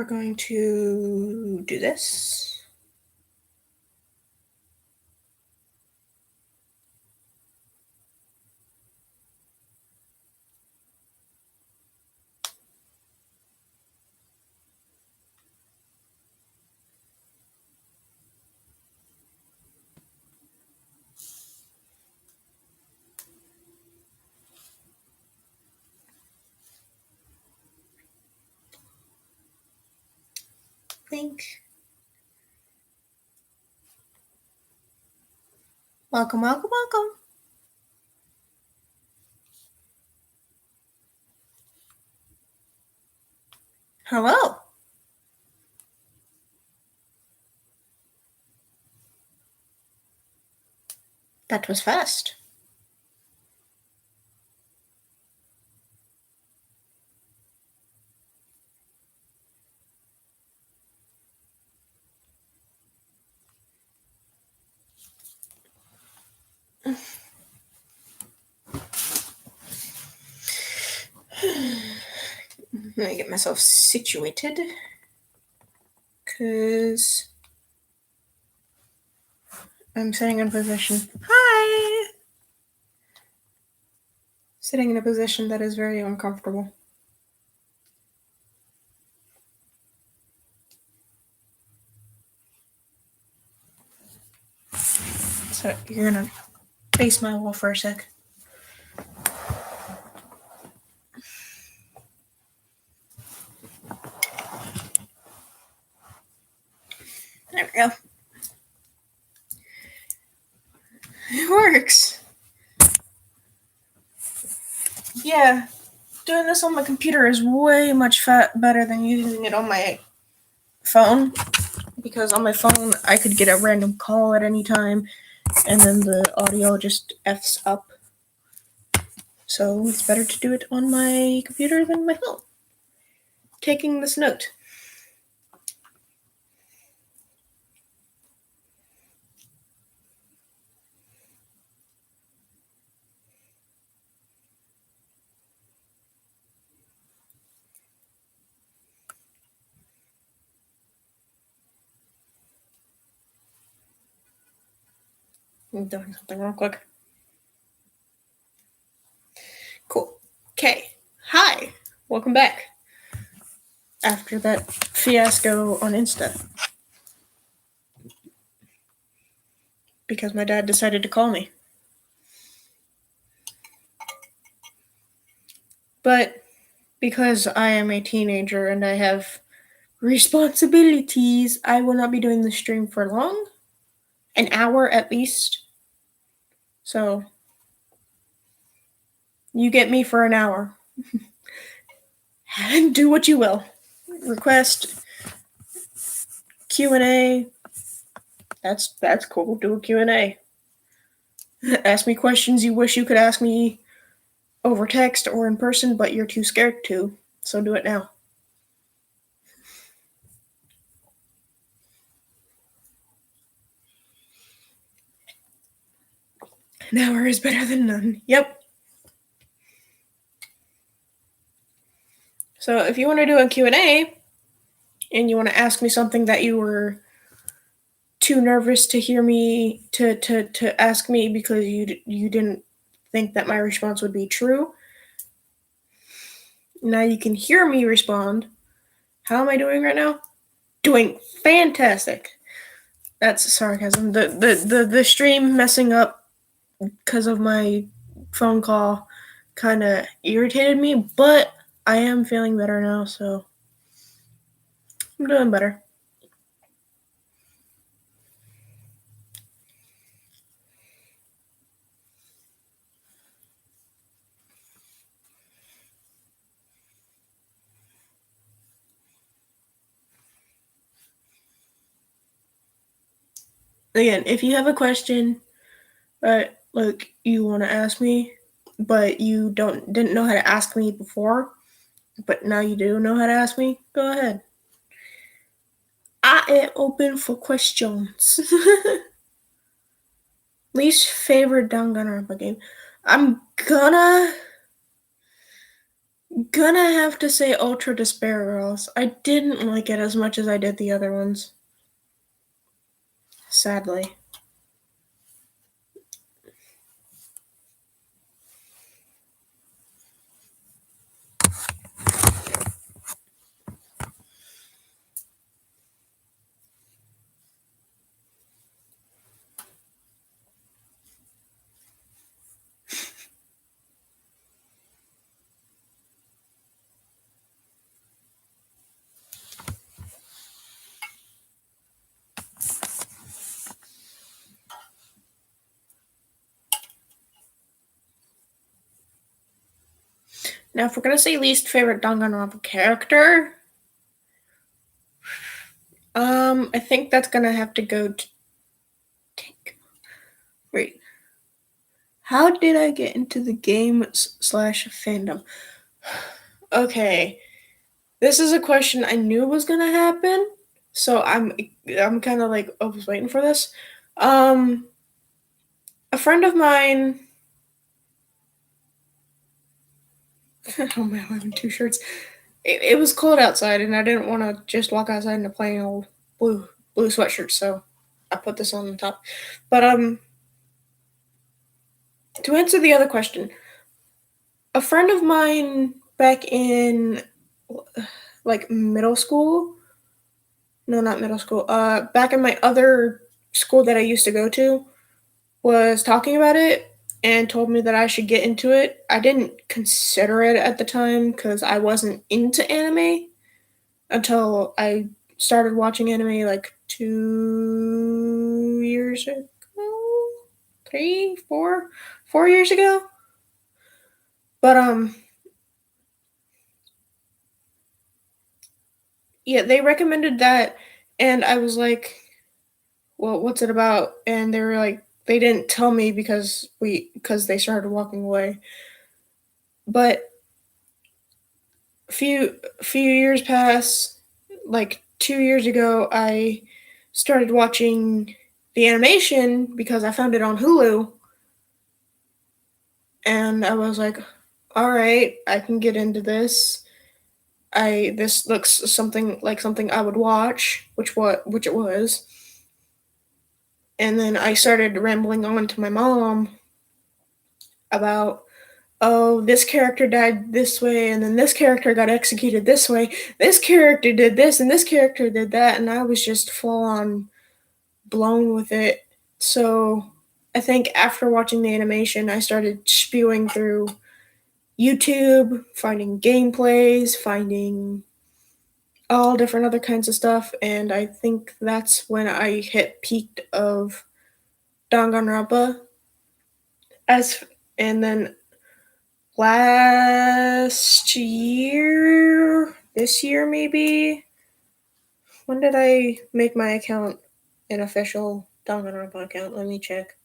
we're going to do this. Think. Welcome. Hello. That was fast. Let me get myself situated. Because I'm sitting in a position. Hi! Sitting in a position that is very uncomfortable. So you're gonna face my wall for a sec. There we go. It works. Yeah, doing this on my computer is way much better than using it on my phone. Because on my phone, I could get a random call at any time, and then the audio just F's up. So it's better to do it on my computer than my phone. Taking this note. I'm doing something real quick. Cool. Okay. Hi. Welcome back. After that fiasco on Insta. Because my dad decided to call me. But because I am a teenager and I have responsibilities, I will not be doing the stream for long. An hour at least. So you get me for an hour. And do what you will. Request Q&A. That's cool. Do a Q&A. Ask me questions you wish you could ask me over text or in person, but you're too scared to. So do it now. An hour is better than none. Yep. So if you want to do a Q&A and you want to ask me something that you were too nervous to hear me to ask me because you didn't think that my response would be true, now you can hear me respond. How am I doing right now? Doing fantastic. That's sarcasm. The stream messing up because of my phone call kind of irritated me, but I am feeling better now, so I'm doing better. Again, if you have a question that you want to ask me, but you didn't know how to ask me before, but now you do know how to ask me, go ahead. I am open for questions. Least favorite Danganronpa game. I'm gonna Gonna have to say Ultra Despair Girls. I didn't like it as much as I did the other ones. Sadly. Now, if we're gonna say least favorite Danganronpa character, I think that's gonna have to go to. Wait. How did I get into the game slash fandom? Okay, this is a question I knew was gonna happen, so I'm kind of like I was waiting for this. Um, a friend of mine. Oh man, I'm wearing two shirts. It was cold outside, and I didn't want to just walk outside in a plain old blue sweatshirt, so I put this on the top. But to answer the other question, a friend of mine back in like middle school. No, not middle school. Back in my other school that I used to go to was talking about it and told me that I should get into it. I didn't consider it at the time because I wasn't into anime until I started watching anime like 2 years ago, 4 years ago. But yeah, they recommended that, and I was like, "Well, what's it about?" And they were like, they didn't tell me because they started walking away. But few years pass, like 2 years ago, I started watching the animation because I found it on Hulu, and I was like, "All right, I can get into this. I this looks something like something I would watch," which it was. And then I started rambling on to my mom about, oh, this character died this way, and then this character got executed this way. This character did this, and this character did that, and I was just full on blown with it. So I think after watching the animation, I started spewing through YouTube, finding gameplays, finding all different other kinds of stuff, and I think that's when I hit peak of Danganronpa. As and then last year, this year maybe. When did I make my account an official Danganronpa account? Let me check.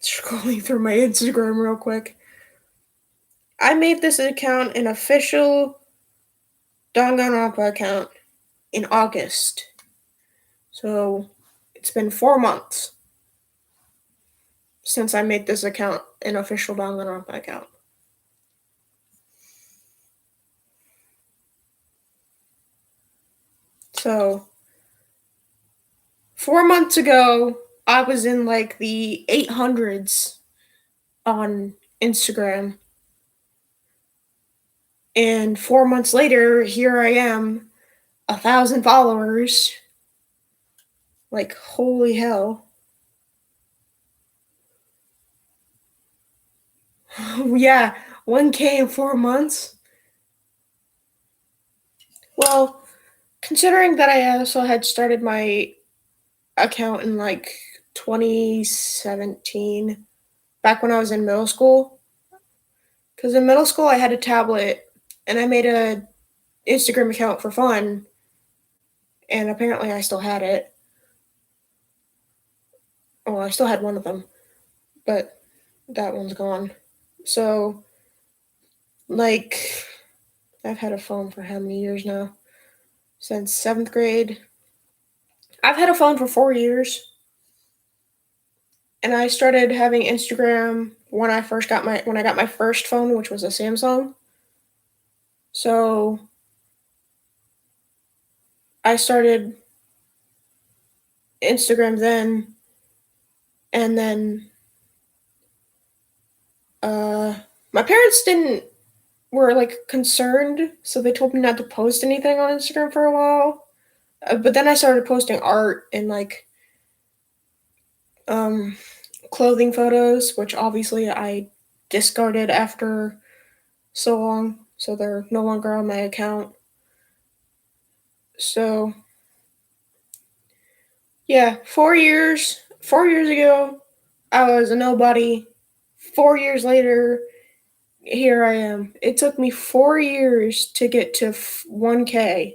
Scrolling through my Instagram real quick. I made this account an official Danganronpa account in August. So it's been 4 months since I made this account an official Danganronpa account. So 4 months ago, I was in like the 800s on Instagram. And 4 months later, here I am, 1,000 followers. Like, holy hell. Yeah, 1K in 4 months. Well, considering that I also had started my account in like 2017, back when I was in middle school. Because in middle school, I had a tablet and I made a Instagram account for fun, and apparently I still had it. Well, I still had one of them, but that one's gone. So, like, I've had a phone for how many years now? Since seventh grade. I've had a phone for 4 years. And I started having Instagram when I got my first phone, which was a Samsung. So I started Instagram then, and then uh, my parents didn't were like concerned, so they told me not to post anything on Instagram for a while. But then I started posting art and like um, clothing photos, which obviously I discarded after so long, so they're no longer on my account. So yeah, 4 years. 4 years ago, I was a nobody. 4 years later, here I am. It took me 4 years to get to 1K,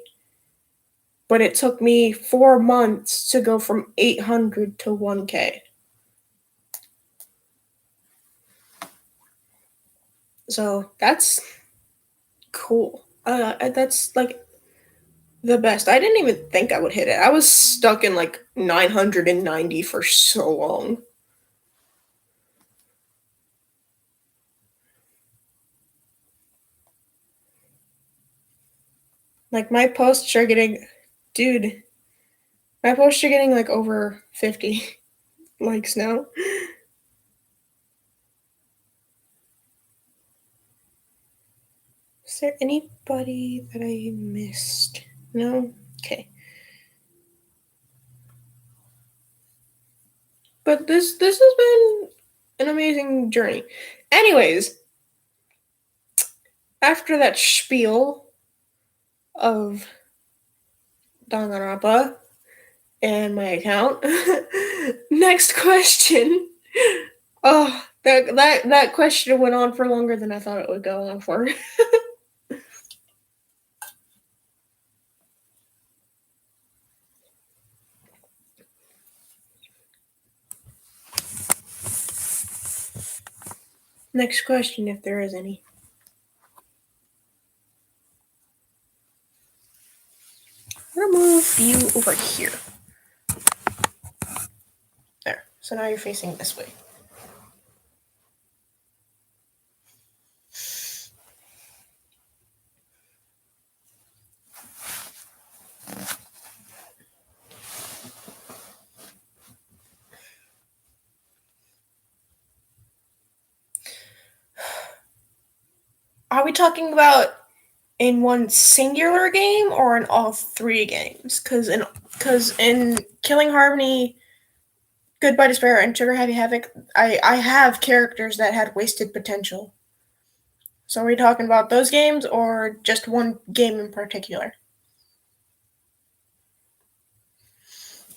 but it took me 4 months to go from 800 to 1K. So that's cool. That's like the best. I didn't even think I would hit it. I was stuck in like 990 for so long. Like my posts are getting, dude, my posts are getting like over 50 likes now. Is there anybody that I missed? No? Okay. But this has been an amazing journey. Anyways, after that spiel of Danganronpa and my account, next question. Oh, that question went on for longer than I thought it would go on for. Next question, if there is any. I'm gonna move you over here. There. So now you're facing this way. Are we talking about in one singular game or in all three games? Because in Killing Harmony, Goodbye Despair, and Trigger Happy Havoc, I have characters that had wasted potential. So are we talking about those games or just one game in particular?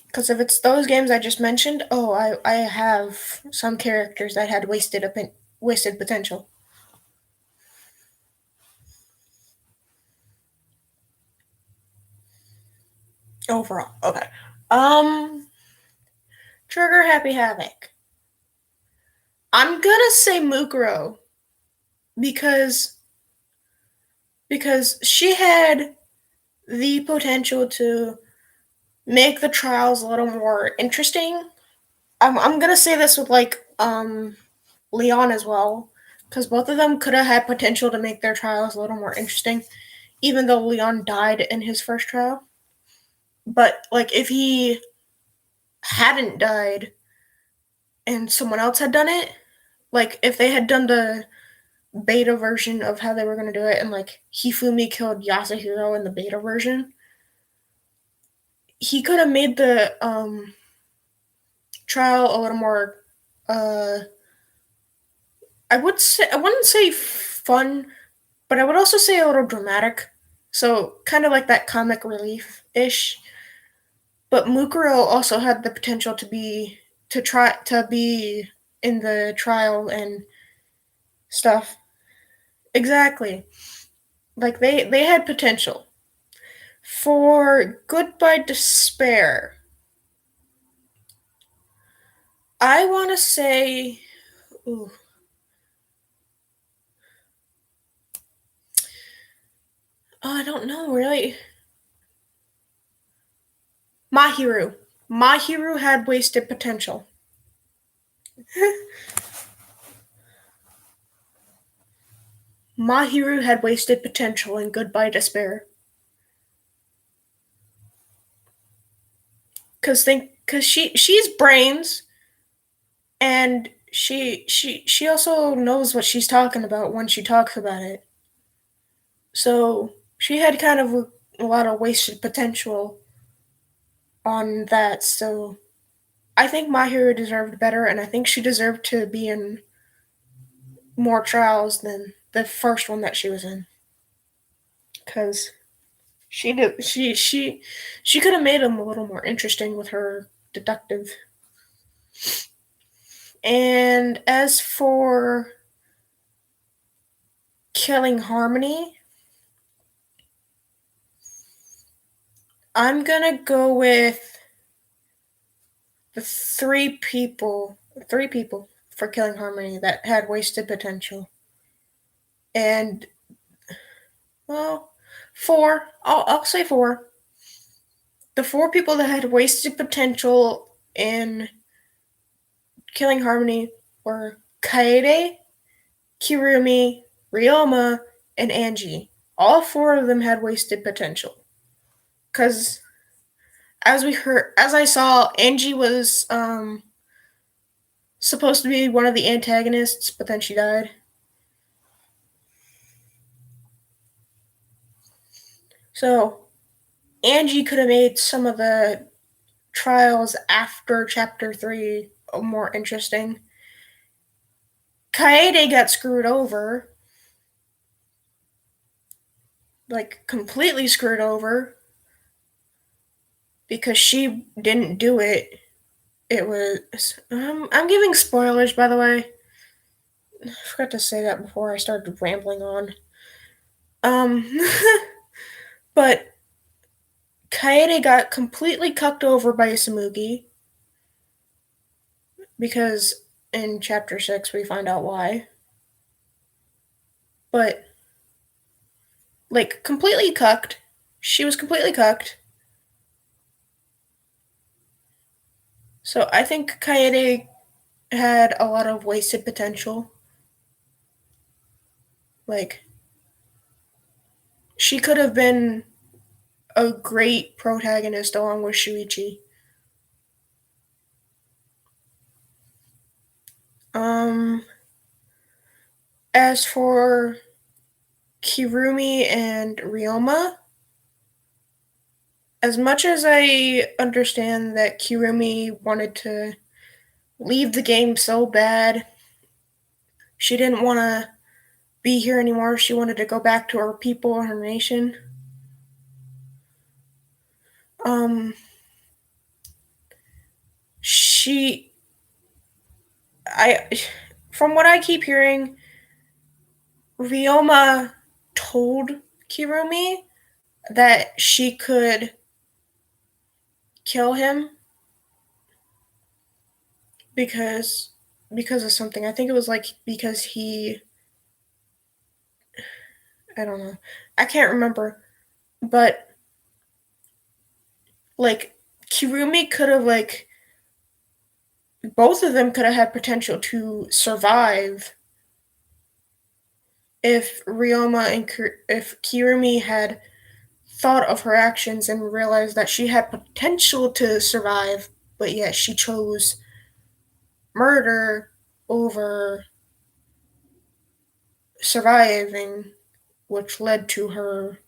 Because if it's those games I just mentioned, I have some characters that had wasted potential. Overall, okay. Um, Trigger Happy Havoc. I'm gonna say Mukuro because she had the potential to make the trials a little more interesting. I'm gonna say this with like Leon as well, because both of them could have had potential to make their trials a little more interesting, even though Leon died in his first trial. But like if he hadn't died and someone else had done it, like if they had done the beta version of how they were going to do it and like Hifumi killed Yasuhiro in the beta version, he could have made the trial a little more I wouldn't say fun, but I would also say a little dramatic. So kind of like that comic relief ish. But Mukuro also had the potential to be in the trial and stuff. Exactly. Like they had potential. For Goodbye Despair, I want to say, ooh, I don't know really. Mahiru. Mahiru had wasted potential. Mahiru had wasted potential and goodbye despair. Cause she's brains, and she also knows what she's talking about when she talks about it. So she had kind of a lot of wasted potential on that. So I think Mahiru deserved better, and I think she deserved to be in more trials than the first one that she was in. Cause she could have made him a little more interesting with her deductive. And as for killing Harmony, I'm gonna go with the three people for killing Harmony that had wasted potential. And well, four. I'll say four. The four people that had wasted potential in killing Harmony were Kaede, Kirumi, Ryoma, and Angie. All four of them had wasted potential. Cause as I saw, Angie was supposed to be one of the antagonists, but then she died. So Angie could have made some of the trials after chapter 3 more interesting. Kaede got screwed over, like completely screwed over, because she didn't do it. It was. I'm giving spoilers, by the way. I forgot to say that before I started rambling on. Um, but Kaede got completely cucked over by Isamugi, because in chapter 6 we find out why. But, like, completely cucked. She was completely cucked. So I think Kaede had a lot of wasted potential. Like, she could have been a great protagonist along with Shuichi. Um, as for Kirumi and Ryoma, as much as I understand that Kirumi wanted to leave the game so bad, she didn't want to be here anymore. She wanted to go back to her people, her nation. Um, she, I, from what I keep hearing, Ryoma told Kirumi that she could kill him because of something. I think it was like because he, I don't know. I can't remember, but like Kirumi could have, like, both of them could have had potential to survive if if Kirumi had thought of her actions and realized that she had potential to survive, but yet she chose murder over surviving, which led to her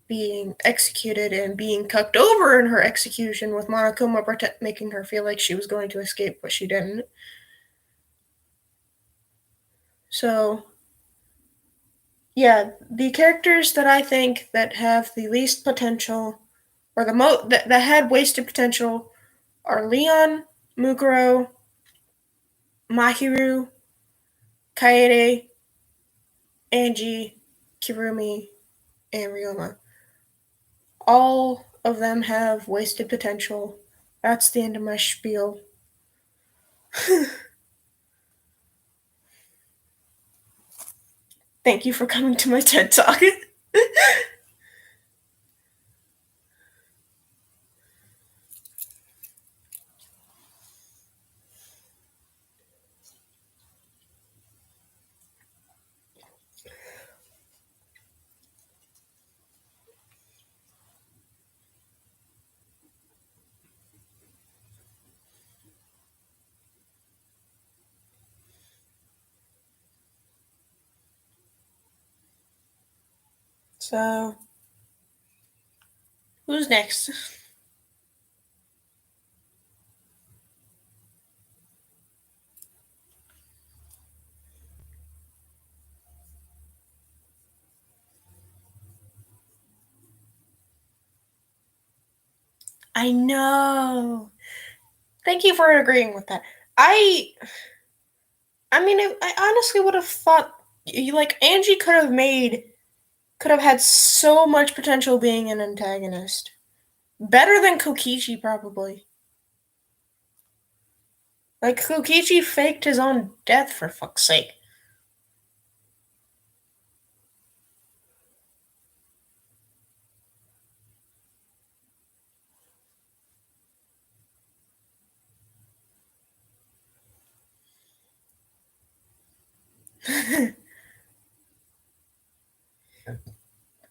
being executed and being cucked over in her execution, with Monokuma making her feel like she was going to escape, but she didn't. So, yeah, the characters that I think that have the least potential, or that had wasted potential, are Leon, Mukuro, Mahiru, Kaede, Angie, Kirumi, and Ryoma. All of them have wasted potential. That's the end of my spiel. Thank you for coming to my TED Talk. So, who's next? I know. Thank you for agreeing with that. I I mean, I honestly would have thought like Angie could have had so much potential being an antagonist. Better than Kokichi probably. Like Kokichi faked his own death for fuck's sake.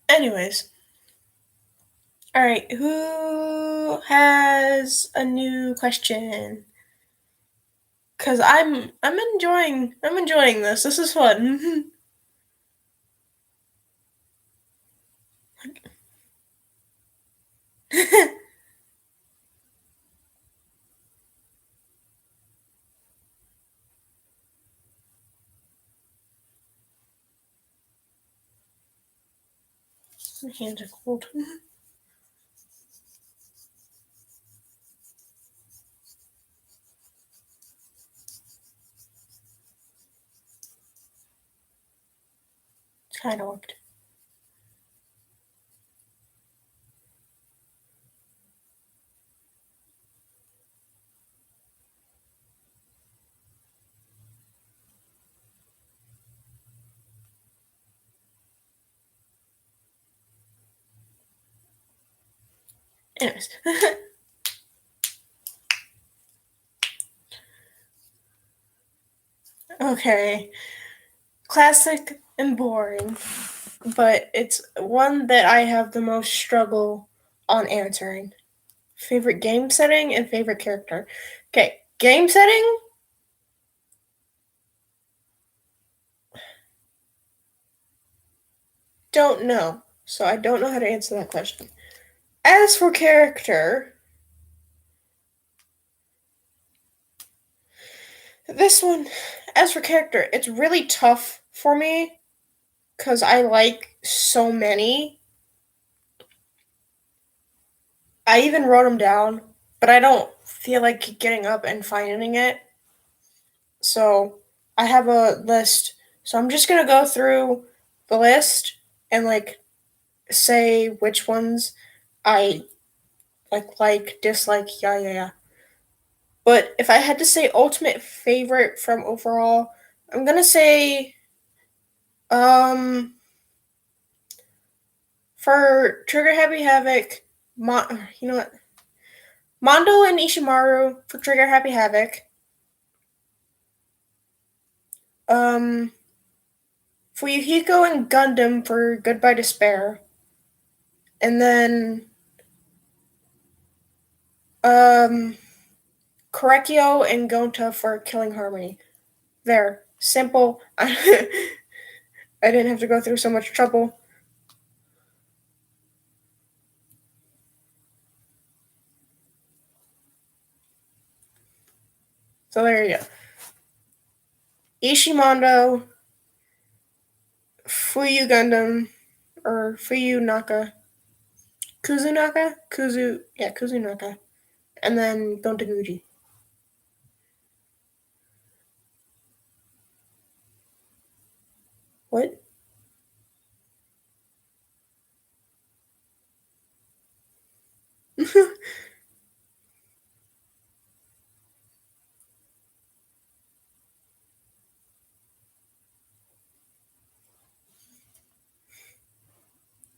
Anyways, all right, who has a new question? Cuz I'm enjoying this. This is fun. My hands are cold. It's kind of worked. Anyways. Okay. Classic and boring, but it's one that I have the most struggle on answering. Favorite game setting and favorite character. Okay, game setting? Don't know. So I don't know how to answer that question. As for character, this one, as for character, it's really tough for me because I like so many. I even wrote them down, but I don't feel like getting up and finding it. So I have a list. So I'm just gonna go through the list and like say which ones I dislike, yeah, yeah, yeah. But if I had to say ultimate favorite from overall, I'm gonna say um for Trigger Happy Havoc, you know what? Mondo and Ishimaru for Trigger Happy Havoc. Um Fuyuhiko and Gundam for Goodbye Despair. And then um Korekio and Gonta for Killing Harmony. There. Simple. I didn't have to go through so much trouble. So there you go. Ishimondo, Fuyu Gundam, or Fuyu Naka, Kuzunaka? Kuzunaka. And then Gontaguji. What?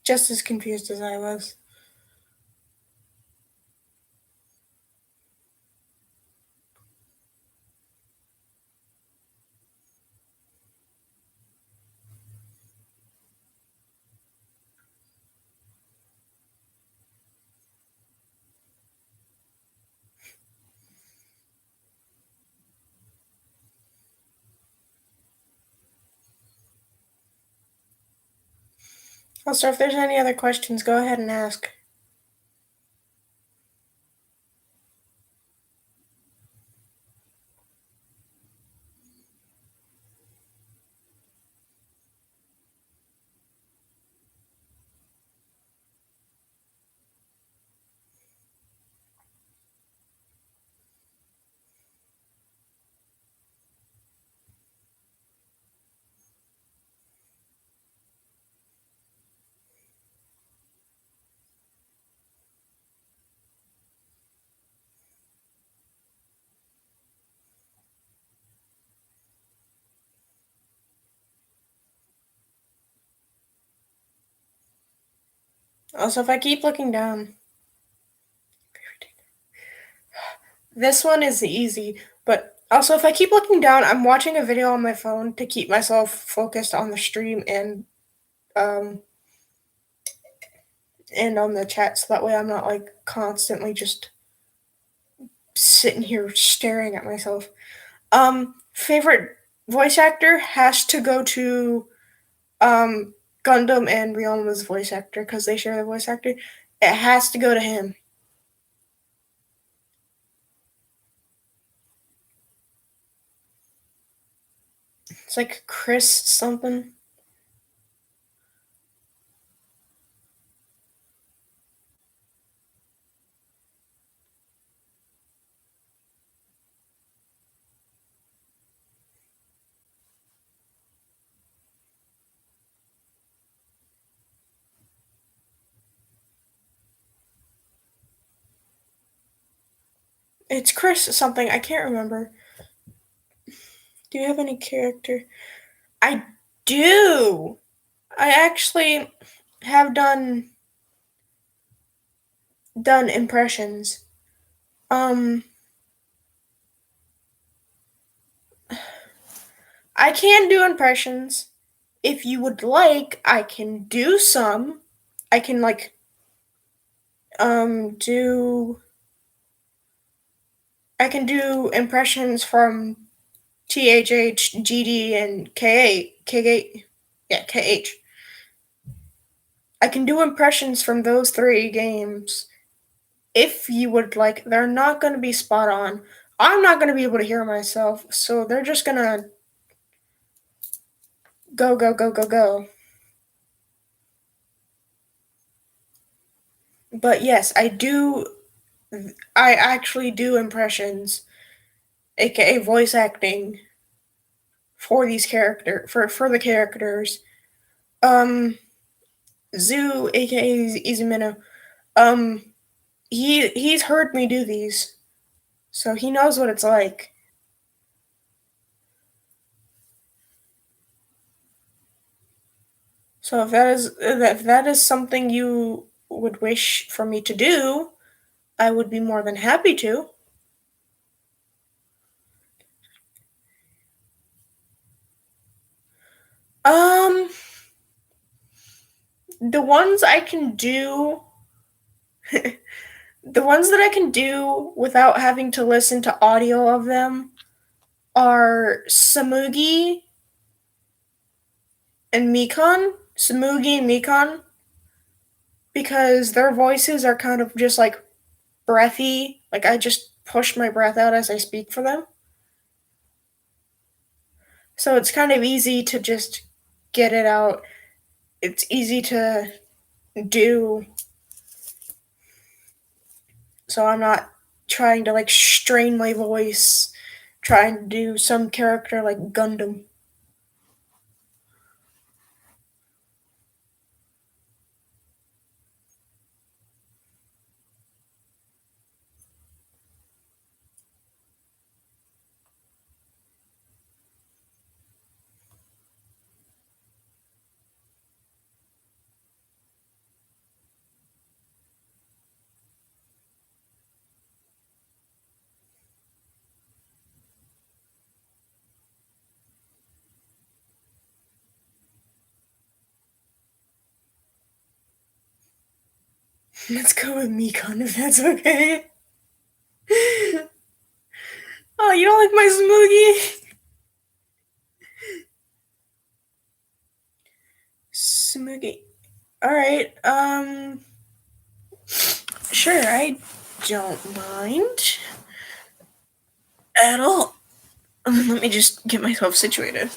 Just as confused as I was. Also, if there's any other questions, go ahead and ask. Also, if I keep looking down, this one is easy, but also if I keep looking down, I'm watching a video on my phone to keep myself focused on the stream um and on the chat, so that way I'm not like constantly just sitting here staring at myself. Favorite voice actor has to go to um Gundam and Ryoma's voice actor because they share the voice actor. It has to go to him. It's like Chris something. It's Chris something. I can't remember. Do you have any character? I do. I actually have done impressions. Um I can do impressions. If you would like, I can do some. I can like do I can do impressions from THH, GD, and KH. Yeah, KH. I can do impressions from those three games if you would like. They're not going to be spot on. I'm not going to be able to hear myself, so they're just going to go, go, go, go, go. But yes, I do. I actually do impressions, aka voice acting, for these for the characters. Um, Zoo, aka Izumino. Um, he's heard me do these, so he knows what it's like. So if that is something you would wish for me to do, I would be more than happy to. Um, the ones I can do, the ones that I can do without having to listen to audio of them are Samugi and Mikon, because their voices are kind of just like breathy. Like I just push my breath out as I speak for them. So it's kind of easy to just get it out. It's easy to do. So I'm not trying to like strain my voice, trying to do some character like Gundam. Let's go with Mikon if that's okay. Oh, you don't like my Smoogie? Smoogie. Alright, sure, I don't mind at all. Let me just get myself situated.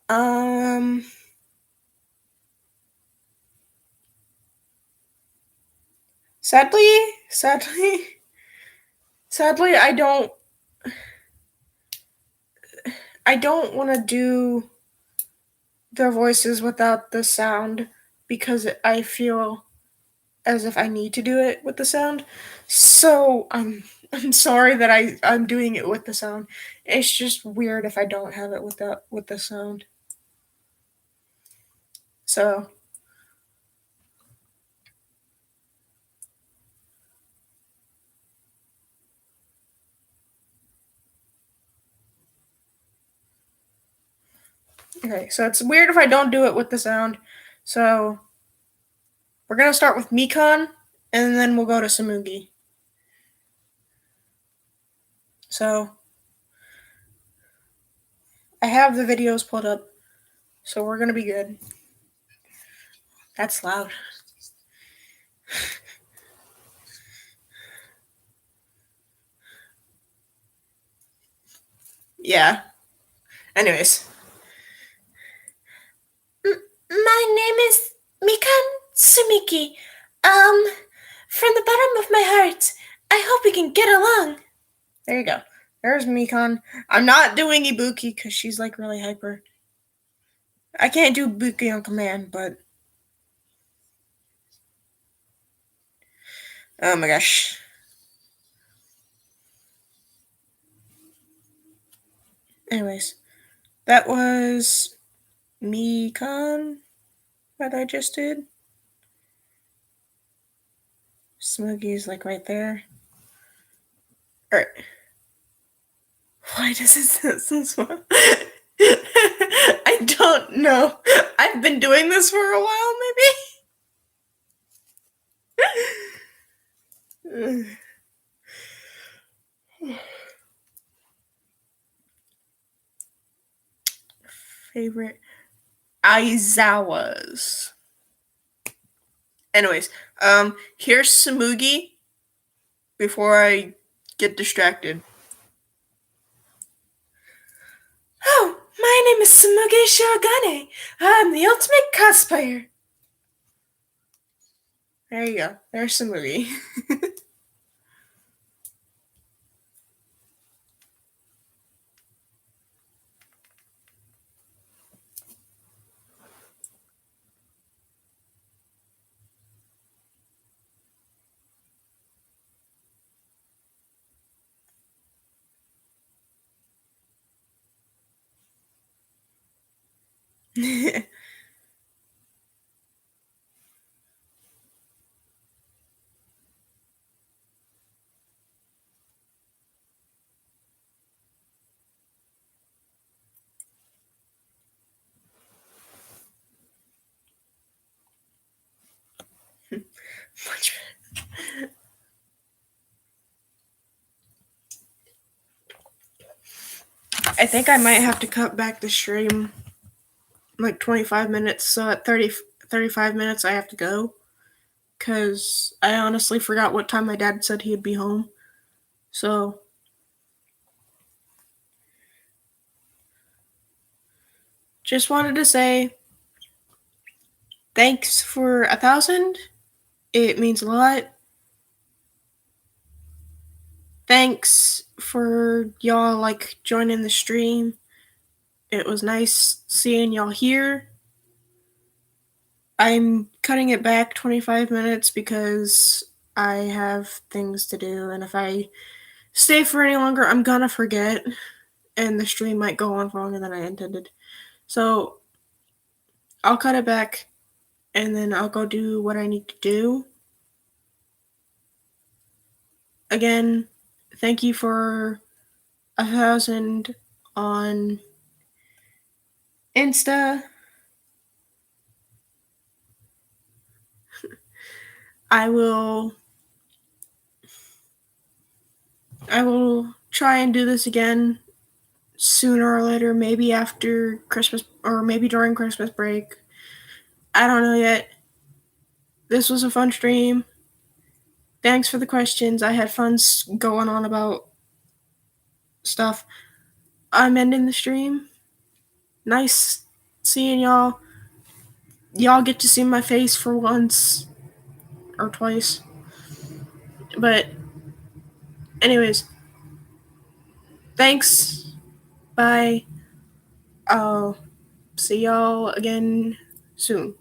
Um, sadly, sadly, sadly, I don't want to do their voices without the sound because I feel as if I need to do it with the sound. So I'm sorry that I'm doing it with the sound. It's just weird if I don't have it with the sound. So okay, so it's weird if I don't do it with the sound. So we're gonna start with Mikan, and then we'll go to Samugi. So I have the videos pulled up, so we're gonna be good. That's loud. Yeah. Anyways, my name is Mikan Sumiki. Um, from the bottom of my heart, I hope we can get along. There you go. There's Mikan. I'm not doing Ibuki because she's like really hyper. I can't do Ibuki on command, but oh my gosh. Anyways, that was Mikan that I just did. Smoothie's like right there. Alright. Why does it say so small? I don't know. I've been doing this for a while, maybe? Favorite Aizawas. Anyways, here's Samugi before I get distracted. Oh, my name is Samugi Shirogane. I'm the ultimate cosplayer. There you go. There's Samugi. Much better. I think I might have to cut back the stream like 25 minutes. So at 35 minutes, I have to go. Because I honestly forgot what time my dad said he'd be home. So, just wanted to say thanks for 1,000. It means a lot. Thanks for y'all like joining the stream. It was nice seeing y'all here. I'm cutting it back 25 minutes because I have things to do, and if I stay for any longer, I'm gonna forget, and the stream might go on longer than I intended. So, I'll cut it back, and then I'll go do what I need to do. Again, thank you for 1,000 on Insta. I will try and do this again sooner or later, maybe after Christmas or maybe during Christmas break. I don't know yet. This was a fun stream. Thanks for the questions. I had fun going on about stuff. I'm ending the stream. Nice seeing y'all. Y'all get to see my face for once or twice. But anyways, thanks. Bye. I'll see y'all again soon.